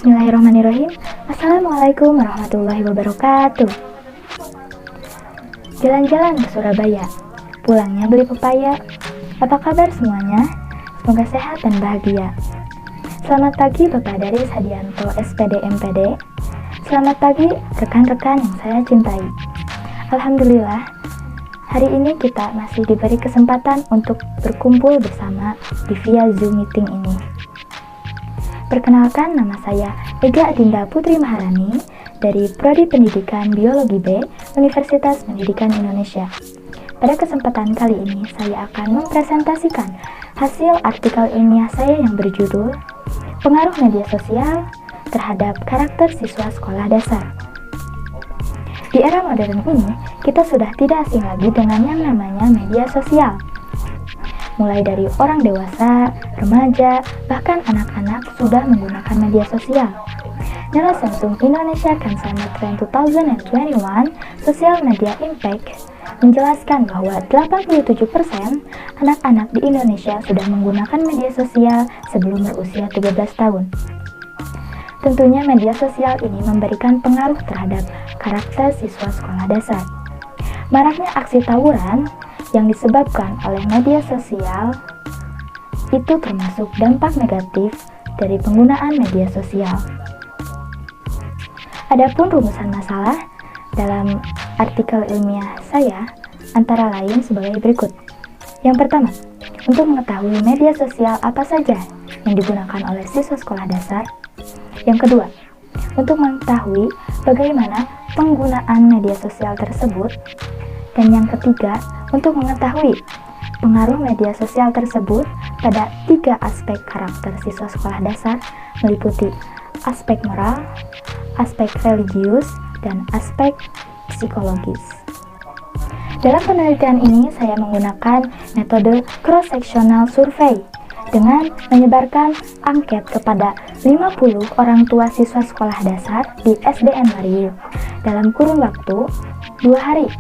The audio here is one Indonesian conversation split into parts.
Bismillahirrahmanirrahim. Assalamualaikum warahmatullahi wabarakatuh. Jalan-jalan ke Surabaya, pulangnya beli pepaya. Apa kabar semuanya? Semoga sehat dan bahagia. Selamat pagi Bapak Daris Hadianto SPD MPD. Selamat pagi rekan-rekan yang saya cintai. Alhamdulillah, hari ini kita masih diberi kesempatan untuk berkumpul bersama di via Zoom meeting ini. Perkenalkan, nama saya Ega Dinda Putri Maharani dari Prodi Pendidikan Biologi B, Universitas Pendidikan Indonesia. Pada kesempatan kali ini, saya akan mempresentasikan hasil artikel ilmiah saya yang berjudul Pengaruh Media Sosial Terhadap Karakter Siswa Sekolah Dasar. Di era modern ini, kita sudah tidak asing lagi dengan yang namanya media sosial. Mulai dari orang dewasa, remaja, bahkan anak-anak sudah menggunakan media sosial. Dalam Samsung Indonesia Consumer Trend 2021, Social Media Impact menjelaskan bahwa 87% anak-anak di Indonesia sudah menggunakan media sosial sebelum berusia 13 tahun. Tentunya media sosial ini memberikan pengaruh terhadap karakter siswa sekolah dasar. Maraknya aksi tawuran yang disebabkan oleh media sosial itu termasuk dampak negatif dari penggunaan media sosial. Adapun rumusan masalah dalam artikel ilmiah saya antara lain sebagai berikut. Yang pertama, untuk mengetahui media sosial apa saja yang digunakan oleh siswa sekolah dasar. Yang kedua, untuk mengetahui bagaimana penggunaan media sosial tersebut. Dan yang ketiga, untuk mengetahui pengaruh media sosial tersebut pada 3 aspek karakter siswa sekolah dasar, meliputi aspek moral, aspek religius, dan aspek psikologis. Dalam penelitian ini, saya menggunakan metode cross-sectional survey dengan menyebarkan angket kepada 50 orang tua siswa sekolah dasar di SDN Mariuk dalam kurun waktu 2 hari.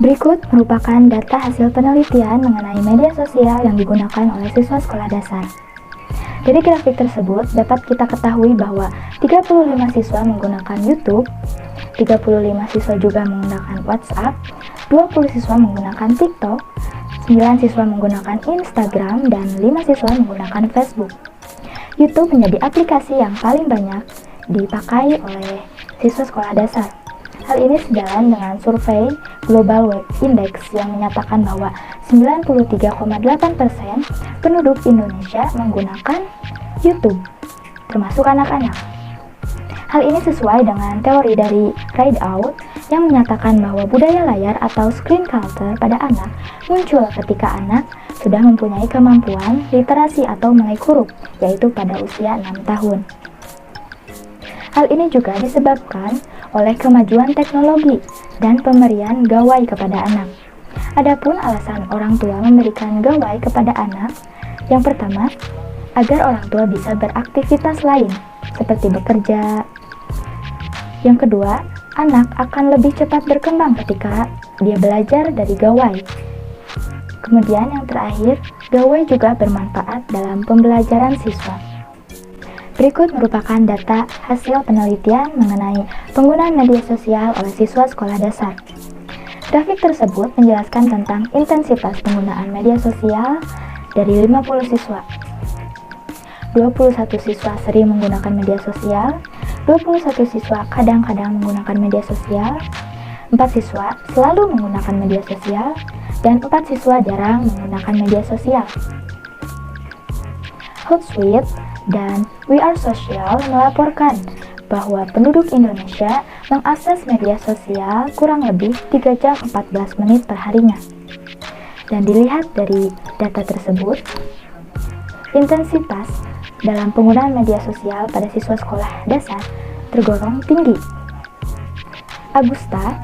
Berikut merupakan data hasil penelitian mengenai media sosial yang digunakan oleh siswa sekolah dasar. Dari grafik tersebut dapat kita ketahui bahwa 35 siswa menggunakan YouTube, 35 siswa juga menggunakan WhatsApp, 20 siswa menggunakan TikTok, 9 siswa menggunakan Instagram, dan 5 siswa menggunakan Facebook. YouTube menjadi aplikasi yang paling banyak dipakai oleh siswa sekolah dasar. Hal ini sejalan dengan survei Global Web Index yang menyatakan bahwa 93,8% penduduk Indonesia menggunakan YouTube, termasuk anak-anak. Hal ini sesuai dengan teori dari Rideout yang menyatakan bahwa budaya layar atau screen culture pada anak muncul ketika anak sudah mempunyai kemampuan literasi atau melek huruf, yaitu pada usia 6 tahun. Hal ini juga disebabkan oleh kemajuan teknologi dan pemberian gawai kepada anak. Adapun alasan orang tua memberikan gawai kepada anak, yang pertama, agar orang tua bisa beraktivitas lain seperti bekerja. Yang kedua, anak akan lebih cepat berkembang ketika dia belajar dari gawai. Kemudian yang terakhir, gawai juga bermanfaat dalam pembelajaran siswa. Berikut merupakan data hasil penelitian mengenai penggunaan media sosial oleh siswa sekolah dasar. Grafik tersebut menjelaskan tentang intensitas penggunaan media sosial dari 50 siswa. 21 siswa sering menggunakan media sosial, 21 siswa kadang-kadang menggunakan media sosial, 4 siswa selalu menggunakan media sosial, dan 4 siswa jarang menggunakan media sosial. Hootsuite dan We Are Social melaporkan bahwa penduduk Indonesia mengakses media sosial kurang lebih 3 jam 14 menit per harinya. Dan dilihat dari data tersebut, intensitas dalam penggunaan media sosial pada siswa sekolah dasar tergolong tinggi. Agusta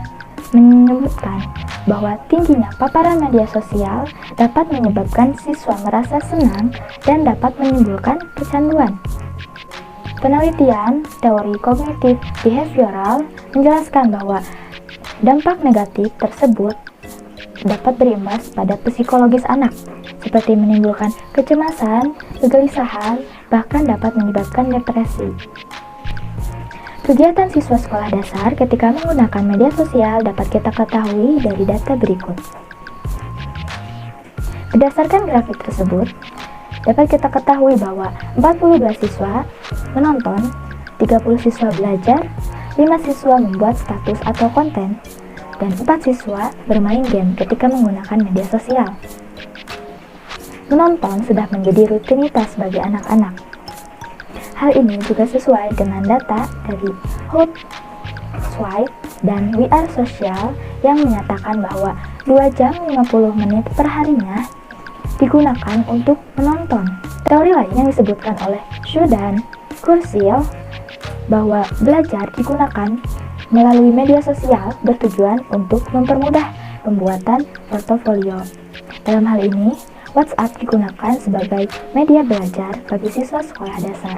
menyebutkan bahwa tingginya paparan media sosial dapat menyebabkan siswa merasa senang dan dapat menimbulkan kecanduan. Penelitian teori kognitif behavioral menjelaskan bahwa dampak negatif tersebut dapat berimbas pada psikologis anak, seperti menimbulkan kecemasan, kegelisahan, bahkan dapat menyebabkan depresi. Kegiatan siswa sekolah dasar ketika menggunakan media sosial dapat kita ketahui dari data berikut. Berdasarkan grafik tersebut, dapat kita ketahui bahwa 42 siswa menonton, 30 siswa belajar, 5 siswa membuat status atau konten, dan 4 siswa bermain game ketika menggunakan media sosial. Menonton sudah menjadi rutinitas bagi anak-anak. Hal ini juga sesuai dengan data dari Hootsuite dan We Are Social yang menyatakan bahwa 2 jam 50 menit per harinya digunakan untuk menonton. Teori lain yang disebutkan oleh Xu dan Kurzweil bahwa belajar digunakan melalui media sosial bertujuan untuk mempermudah pembuatan portofolio. Dalam hal ini, WhatsApp digunakan sebagai media belajar bagi siswa sekolah dasar.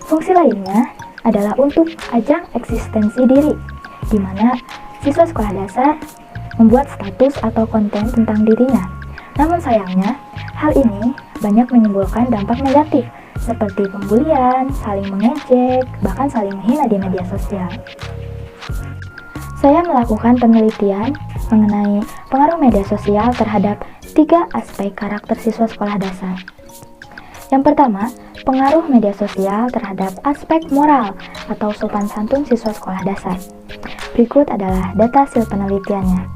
Fungsi lainnya adalah untuk ajang eksistensi diri, di mana siswa sekolah dasar membuat status atau konten tentang dirinya. Namun sayangnya, hal ini banyak menimbulkan dampak negatif, seperti pembulian, saling mengejek, bahkan saling menghina di media sosial. Saya melakukan penelitian mengenai pengaruh media sosial terhadap 3 aspek karakter siswa sekolah dasar. Yang pertama, pengaruh media sosial terhadap aspek moral atau sopan santun siswa sekolah dasar. Berikut adalah data hasil penelitiannya.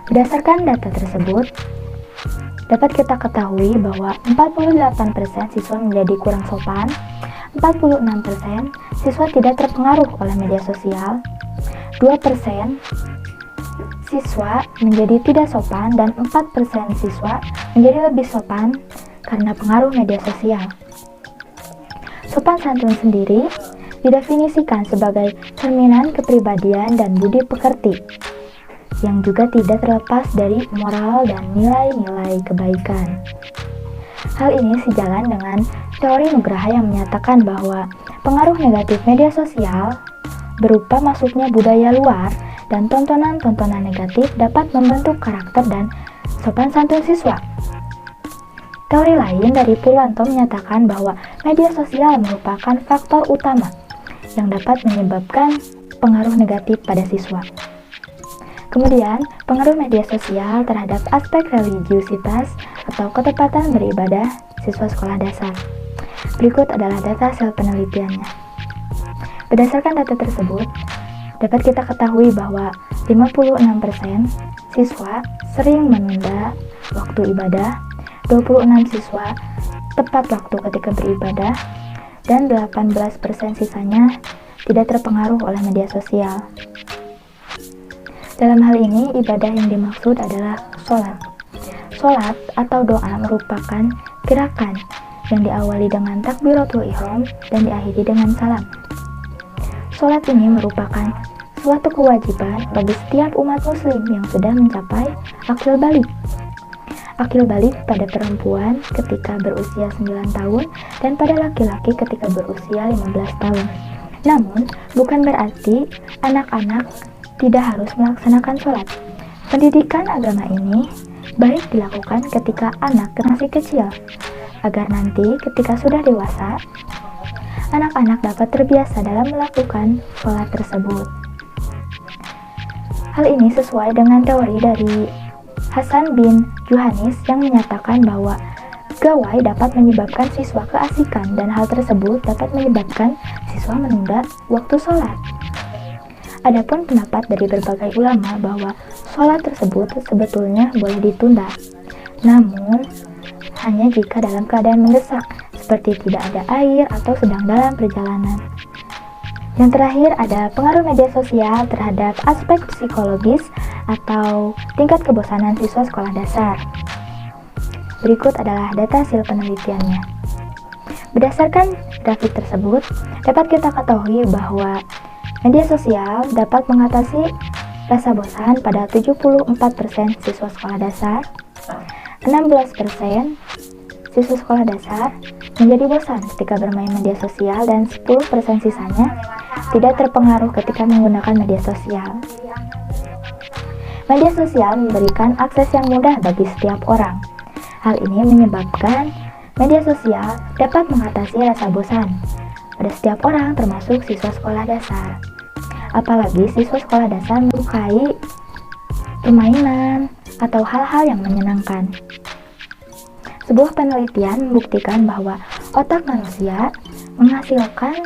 Berdasarkan data tersebut, dapat kita ketahui bahwa 48% siswa menjadi kurang sopan, 46% siswa tidak terpengaruh oleh media sosial, 2% siswa menjadi tidak sopan, dan 4% siswa menjadi lebih sopan karena pengaruh media sosial. Sopan santun sendiri didefinisikan sebagai cerminan kepribadian dan budi pekerti, yang juga tidak terlepas dari moral dan nilai-nilai kebaikan. Hal ini sejalan dengan teori Nugraha yang menyatakan bahwa pengaruh negatif media sosial berupa masuknya budaya luar dan tontonan-tontonan negatif dapat membentuk karakter dan sopan santun siswa. Teori lain dari Purwanto menyatakan bahwa media sosial merupakan faktor utama yang dapat menyebabkan pengaruh negatif pada siswa. Kemudian, pengaruh media sosial terhadap aspek religiusitas atau ketepatan beribadah siswa sekolah dasar. Berikut adalah data hasil penelitiannya. Berdasarkan data tersebut, dapat kita ketahui bahwa 56% siswa sering menunda waktu ibadah, 26 siswa tepat waktu ketika beribadah, dan 18% sisanya tidak terpengaruh oleh media sosial. Dalam hal ini, ibadah yang dimaksud adalah sholat. Sholat atau doa merupakan gerakan yang diawali dengan takbiratul ihram dan diakhiri dengan salam. Sholat ini merupakan suatu kewajiban bagi setiap umat muslim yang sudah mencapai akil balik. Akil balik pada perempuan ketika berusia 9 tahun dan pada laki-laki ketika berusia 15 tahun. Namun, bukan berarti anak-anak tidak harus melaksanakan sholat. Pendidikan agama ini baik dilakukan ketika anak masih kecil, agar nanti ketika sudah dewasa, anak-anak dapat terbiasa dalam melakukan sholat tersebut. Hal ini sesuai dengan teori dari Hasan bin Yohanes yang menyatakan bahwa gawai dapat menyebabkan siswa keasikan dan hal tersebut dapat menyebabkan siswa menunda waktu sholat. Adapun pendapat dari berbagai ulama bahwa sholat tersebut sebetulnya boleh ditunda, namun hanya jika dalam keadaan mendesak, seperti tidak ada air atau sedang dalam perjalanan. Yang terakhir ada pengaruh media sosial terhadap aspek psikologis atau tingkat kebosanan siswa sekolah dasar. Berikut adalah data hasil penelitiannya. Berdasarkan grafik tersebut, dapat kita ketahui bahwa media sosial dapat mengatasi rasa bosan pada 74% siswa sekolah dasar, 16% siswa sekolah dasar menjadi bosan ketika bermain media sosial, dan 10% sisanya tidak terpengaruh ketika menggunakan media sosial. Media sosial memberikan akses yang mudah bagi setiap orang. Hal ini menyebabkan media sosial dapat mengatasi rasa bosan. pada setiap orang termasuk siswa sekolah dasar. Apalagi siswa sekolah dasar menyukai permainan atau hal-hal yang menyenangkan. Sebuah penelitian membuktikan bahwa otak manusia menghasilkan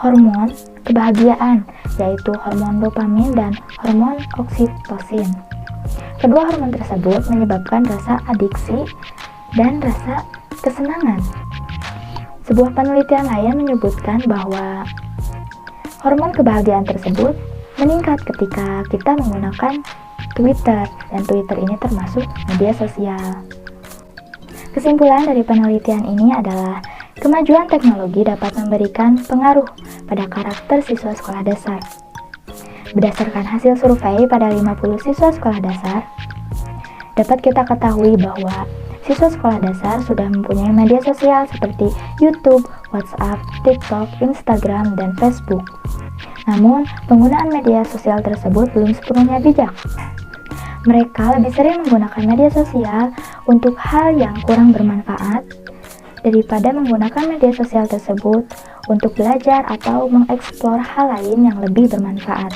hormon kebahagiaan, yaitu hormon dopamin dan hormon oksitosin. Kedua hormon tersebut menyebabkan rasa adiksi dan rasa kesenangan. Sebuah penelitian lain menyebutkan bahwa hormon kebahagiaan tersebut meningkat ketika kita menggunakan Twitter, dan Twitter ini termasuk media sosial. Kesimpulan dari penelitian ini adalah kemajuan teknologi dapat memberikan pengaruh pada karakter siswa sekolah dasar. Berdasarkan hasil survei pada 50 siswa sekolah dasar, dapat kita ketahui bahwa siswa sekolah dasar sudah mempunyai media sosial seperti YouTube, WhatsApp, TikTok, Instagram, dan Facebook. Namun, penggunaan media sosial tersebut belum sepenuhnya bijak. Mereka lebih sering menggunakan media sosial untuk hal yang kurang bermanfaat daripada menggunakan media sosial tersebut untuk belajar atau mengeksplor hal lain yang lebih bermanfaat.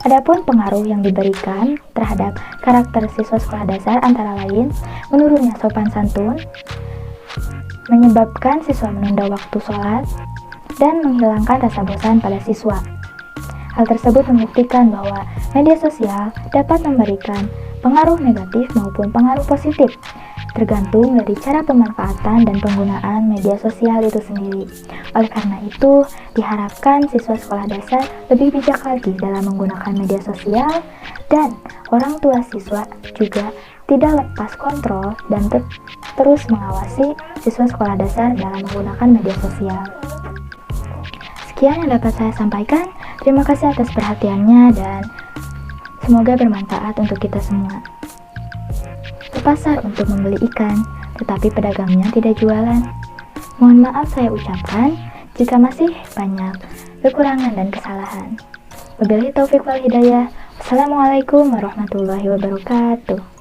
Adapun pengaruh yang diberikan terhadap karakter siswa sekolah dasar antara lain menurunnya sopan santun, menyebabkan siswa menunda waktu sholat, dan menghilangkan rasa bosan pada siswa. Hal tersebut membuktikan bahwa media sosial dapat memberikan pengaruh negatif maupun pengaruh positif, tergantung dari cara pemanfaatan dan penggunaan media sosial itu sendiri. Oleh karena itu, diharapkan siswa sekolah dasar lebih bijak lagi dalam menggunakan media sosial, dan orang tua siswa juga tidak lepas kontrol dan terus mengawasi siswa sekolah dasar dalam menggunakan media sosial. Sekian yang dapat saya sampaikan. Terima kasih atas perhatiannya dan semoga bermanfaat untuk kita semua. Ke pasar untuk membeli ikan, tetapi pedagangnya tidak jualan. Mohon maaf saya ucapkan jika masih banyak kekurangan dan kesalahan. Wabillahi taufiq wal hidayah. Wassalamualaikum warahmatullahi wabarakatuh.